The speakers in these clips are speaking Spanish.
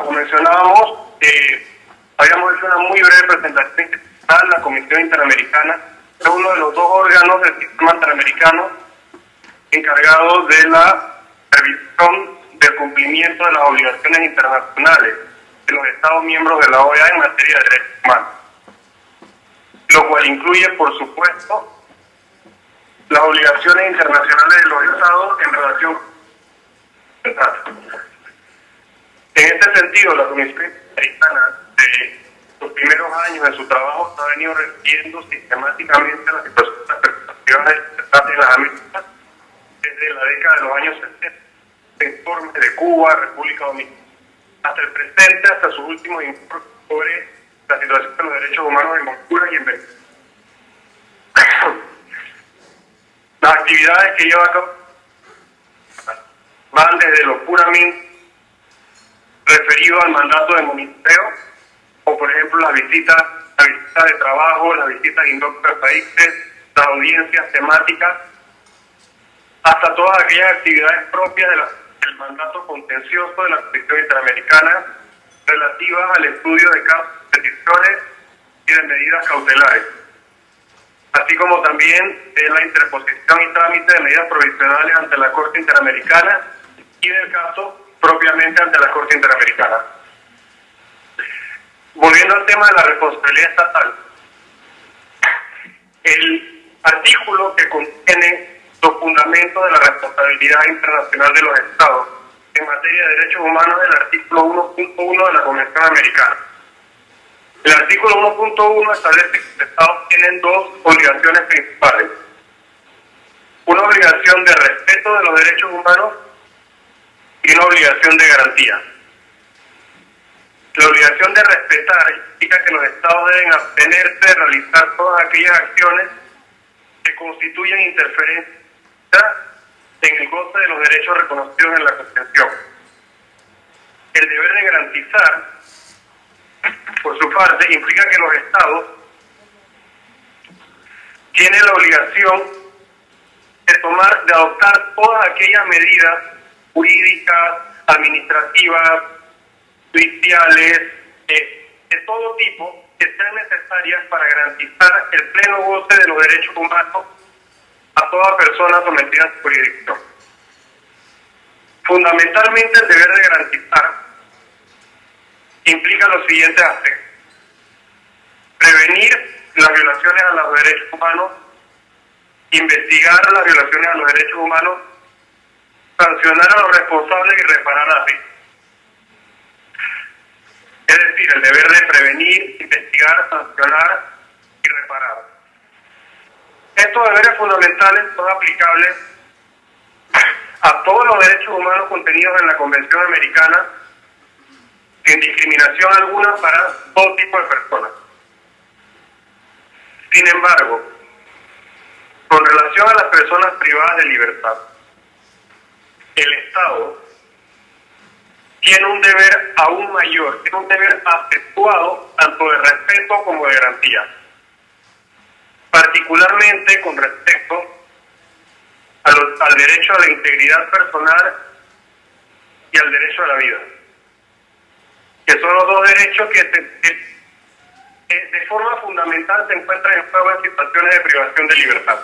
como mencionábamos, habíamos hecho una muy breve presentación a la Comisión Interamericana, que es uno de los dos órganos del sistema interamericano encargados de la revisión del cumplimiento de las obligaciones internacionales de los Estados miembros de la OEA en materia de derechos humanos, lo cual incluye, por supuesto, las obligaciones internacionales de los Estados en relación con en este sentido, la Comisión Interamericana de los primeros años de su trabajo ha venido refiriendo sistemáticamente las situaciones de perspectivas de las Américas desde la década de los años 70, informes de Cuba, República Dominicana, hasta el presente, hasta sus últimos informes sobre la situación de los derechos humanos en Honduras y en Venezuela. Las actividades que lleva a cabo van desde lo puramente referido al mandato de monitoreo, o por ejemplo las visitas de trabajo, las visitas indoctas a países, las audiencias temáticas, hasta todas aquellas actividades propias del mandato contencioso de la Comisión Interamericana relativas al estudio de casos, peticiones y de medidas cautelares, así como también de la interposición y trámite de medidas provisionales ante la Corte Interamericana y del caso propiamente ante la Corte Interamericana. Volviendo al tema de la responsabilidad estatal, el artículo que contiene los fundamentos de la responsabilidad internacional de los Estados en materia de derechos humanos es el artículo 1.1 de la Convención Americana. El artículo 1.1 establece que los Estados tienen dos obligaciones principales: una obligación de respeto de los derechos humanos y una obligación de garantía. La obligación de respetar implica que los Estados deben abstenerse de realizar todas aquellas acciones que constituyen interferencia en el goce de los derechos reconocidos en la Convención. El deber de garantizar, por su parte, implica que los Estados tienen la obligación de adoptar todas aquellas medidas jurídicas, administrativas, judiciales, de todo tipo, que sean necesarias para garantizar el pleno goce de los derechos humanos a toda persona sometida a su jurisdicción. Fundamentalmente, el deber de garantizar implica los siguientes aspectos: prevenir las violaciones a los derechos humanos, investigar las violaciones a los derechos humanos, sancionar a los responsables y reparar a las víctimas. Es decir, el deber de prevenir, investigar, sancionar y reparar. Estos deberes fundamentales son aplicables a todos los derechos humanos contenidos en la Convención Americana, sin discriminación alguna para todo tipo de personas. Sin embargo, con relación a las personas privadas de libertad, el Estado tiene un deber aún mayor, tiene un deber acentuado tanto de respeto como de garantía, particularmente con respecto al derecho a la integridad personal y al derecho a la vida, que son los dos derechos que de forma fundamental se encuentran en juego en situaciones de privación de libertad.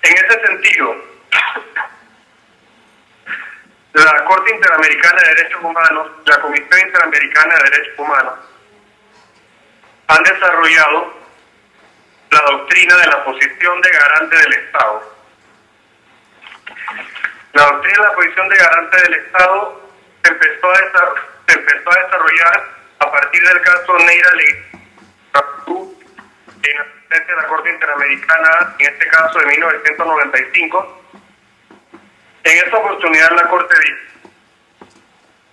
En ese sentido, la Corte Interamericana de Derechos Humanos, la Comisión Interamericana de Derechos Humanos, han desarrollado la doctrina de la posición de garante del Estado. La doctrina de la posición de garante del Estado se empezó a desarrollar a partir del caso Neira Leguizamón, en la sentencia de la Corte Interamericana, en este caso de 1995. En esta oportunidad la Corte dice: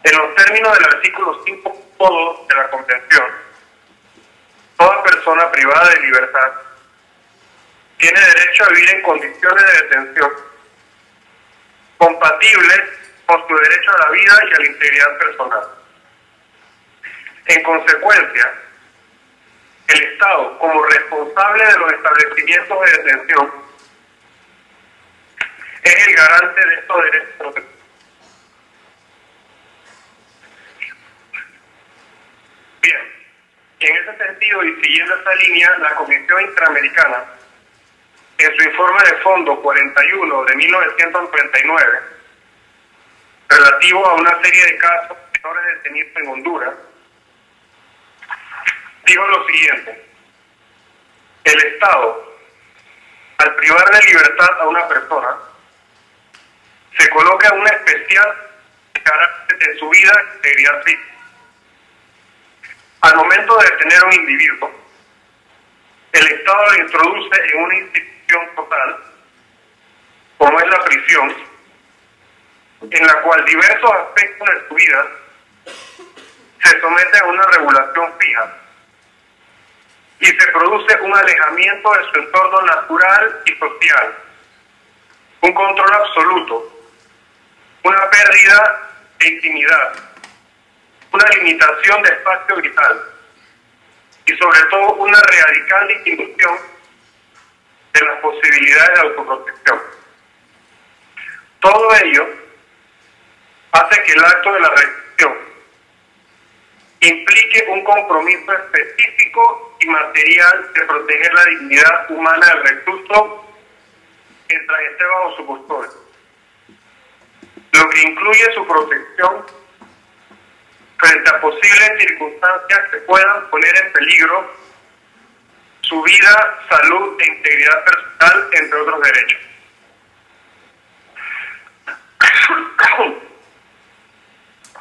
en los términos del artículo 5.2 de la Convención, toda persona privada de libertad tiene derecho a vivir en condiciones de detención compatibles con su derecho a la vida y a la integridad personal. En consecuencia, el Estado, como responsable de los establecimientos de detención, es el garante de estos derechos. Bien, en ese sentido y siguiendo esa línea, la Comisión Interamericana, en su informe de fondo 41 de 1999, relativo a una serie de casos de menores detenidos en Honduras, dijo lo siguiente: el Estado, al privar de libertad a una persona, se coloca en una especial carácter de su vida e integridad física. Al momento de detener a un individuo, el Estado lo introduce en una institución total, como es la prisión, en la cual diversos aspectos de su vida se someten a una regulación fija y se produce un alejamiento de su entorno natural y social, un control absoluto, una pérdida de intimidad, una limitación de espacio vital y sobre todo una radical disminución de las posibilidades de autoprotección. Todo ello hace que el acto de la restricción implique un compromiso específico y material de proteger la dignidad humana del recluso mientras esté bajo su custodia, lo que incluye su protección frente a posibles circunstancias que puedan poner en peligro su vida, salud e integridad personal, entre otros derechos.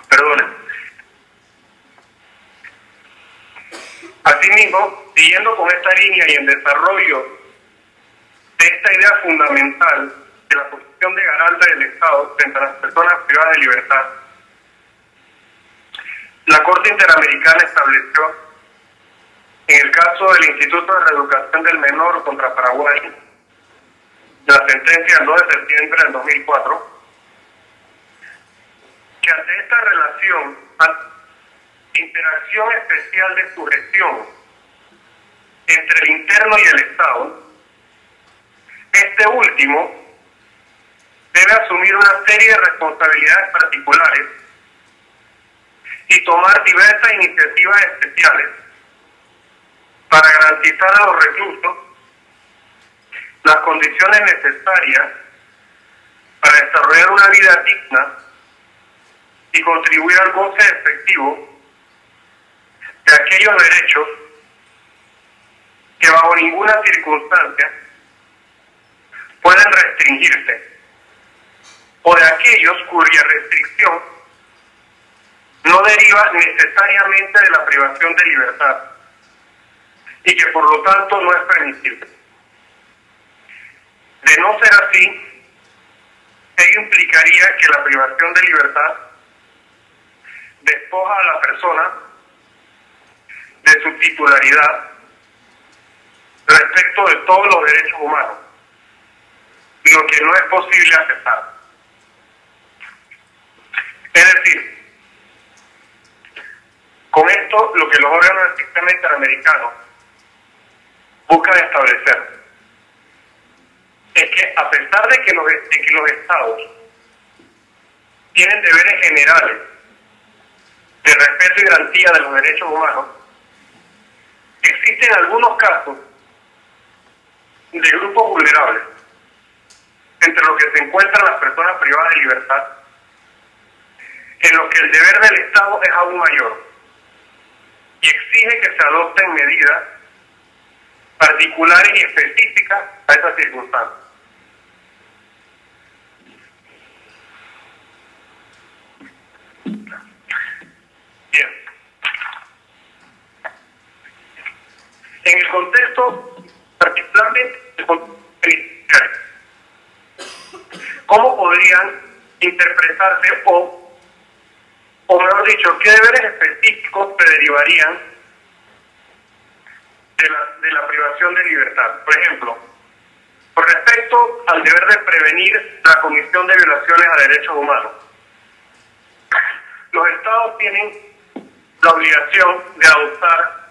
Perdonen. Asimismo, siguiendo con esta línea y en desarrollo de esta idea fundamental de la posición de garante del Estado frente a las personas privadas de libertad, la Corte Interamericana estableció, en el caso del Instituto de Reeducación del Menor contra Paraguay, la sentencia del 2 de septiembre del 2004, que ante esta relación, interacción especial de sujeción entre el interno y el Estado, este último debe asumir una serie de responsabilidades particulares y tomar diversas iniciativas especiales para garantizar a los reclusos las condiciones necesarias para desarrollar una vida digna y contribuir al goce efectivo de aquellos derechos que bajo ninguna circunstancia pueden restringirse, o de aquellos cuya restricción no deriva necesariamente de la privación de libertad y que por lo tanto no es permisible. De no ser así, ello implicaría que la privación de libertad despoja a la persona de su titularidad respecto de todos los derechos humanos, lo que no es posible aceptar. Es decir, con esto lo que los órganos del sistema interamericano buscan establecer es que a pesar de que los estados tienen deberes generales de respeto y garantía de los derechos humanos, existen algunos casos de grupos vulnerables, entre los que se encuentran las personas privadas de libertad, en los que el deber del Estado es aún mayor y exige que se adopten medidas particulares y específicas a esas circunstancias. Bien. En el contexto, particularmente el contexto penitenciario, ¿cómo podrían interpretarse o mejor dicho, qué deberes específicos se derivarían de la privación de libertad? Por ejemplo, con respecto al deber de prevenir la comisión de violaciones a derechos humanos, los estados tienen la obligación de adoptar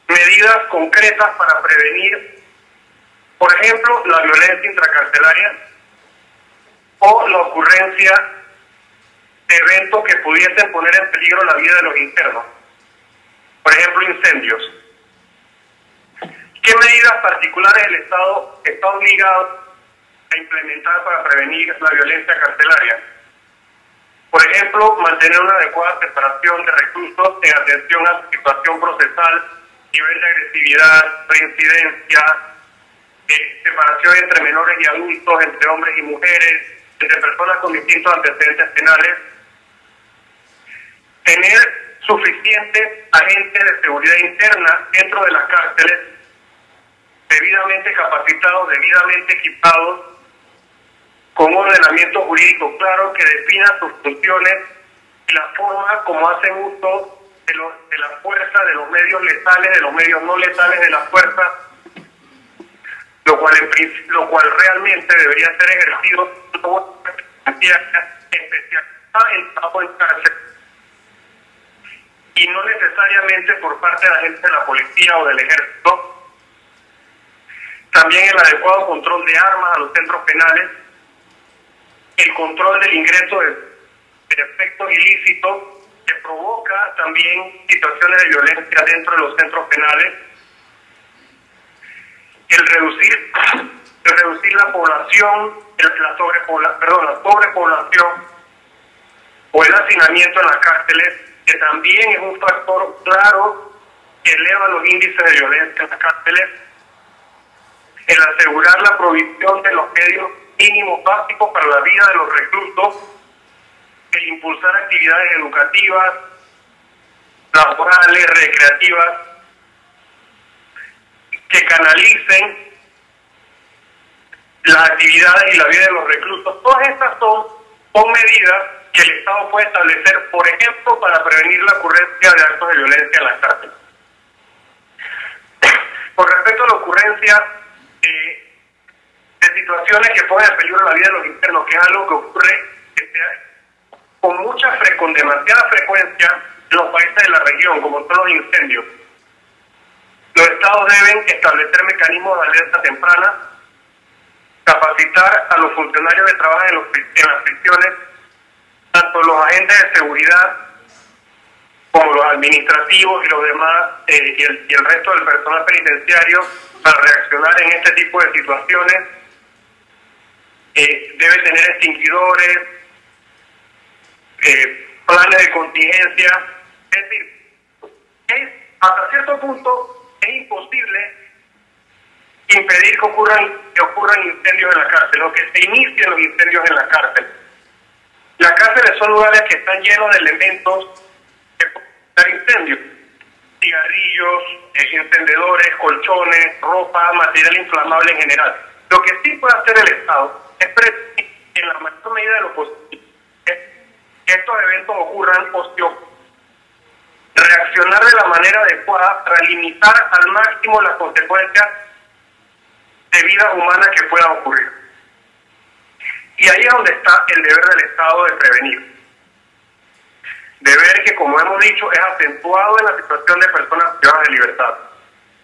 medidas concretas para prevenir, por ejemplo, la violencia intracarcelaria o la ocurrencia de eventos que pudiesen poner en peligro la vida de los internos, Por ejemplo, incendios. ¿Qué medidas particulares el Estado está obligado a implementar para prevenir la violencia carcelaria? Por ejemplo, mantener una adecuada separación de reclusos en atención a su situación procesal, nivel de agresividad, reincidencia, separación entre menores y adultos, entre hombres y mujeres, entre personas con distintos antecedentes penales. Tener suficientes agentes de seguridad interna dentro de las cárceles, debidamente capacitados, debidamente equipados, con un ordenamiento jurídico claro que defina sus funciones y la forma como hacen uso de la fuerza, de los medios letales, de los medios no letales de la fuerza, lo cual realmente debería ser ejercido especializada en trabajo en cárcel y no necesariamente por parte de agentes de la policía o del ejército. También el adecuado control de armas a los centros penales, el control del ingreso de efectos ilícitos que provoca también situaciones de violencia dentro de los centros penales, el reducir la población, la sobrepoblación o el hacinamiento en las cárceles, que también es un factor claro que eleva los índices de violencia en las cárceles, el asegurar la provisión de los medios mínimos básicos para la vida de los reclusos, el impulsar actividades educativas, laborales, recreativas, que canalicen las actividades y la vida de los reclusos. Todas estas son medidas que el Estado puede establecer, por ejemplo, para prevenir la ocurrencia de actos de violencia en las cárceles. Con respecto a la ocurrencia de situaciones que ponen en peligro la vida de los internos, que es algo que ocurre con demasiada frecuencia en los países de la región, como son los incendios. Los estados deben establecer mecanismos de alerta temprana, capacitar a los funcionarios que trabajan en las prisiones, tanto los agentes de seguridad como los administrativos y los demás, y el resto del personal penitenciario, para reaccionar en este tipo de situaciones. Debe tener extinguidores, planes de contingencia. Es decir, hasta cierto punto es imposible impedir que ocurran incendios en la cárcel, o que se inicien los incendios en la cárcel. Las cárceles son lugares que están llenos de elementos que pueden dar incendios: cigarrillos, encendedores, colchones, ropa, material inflamable en general. Lo que sí puede hacer el Estado es prevenir, en la mayor medida de lo posible, que estos eventos ocurran o reaccionar de la manera adecuada para limitar al máximo las consecuencias de vidas humanas que puedan ocurrir. Y ahí es donde está el deber del Estado de prevenir. Deber que, como hemos dicho, es acentuado en la situación de personas privadas de libertad.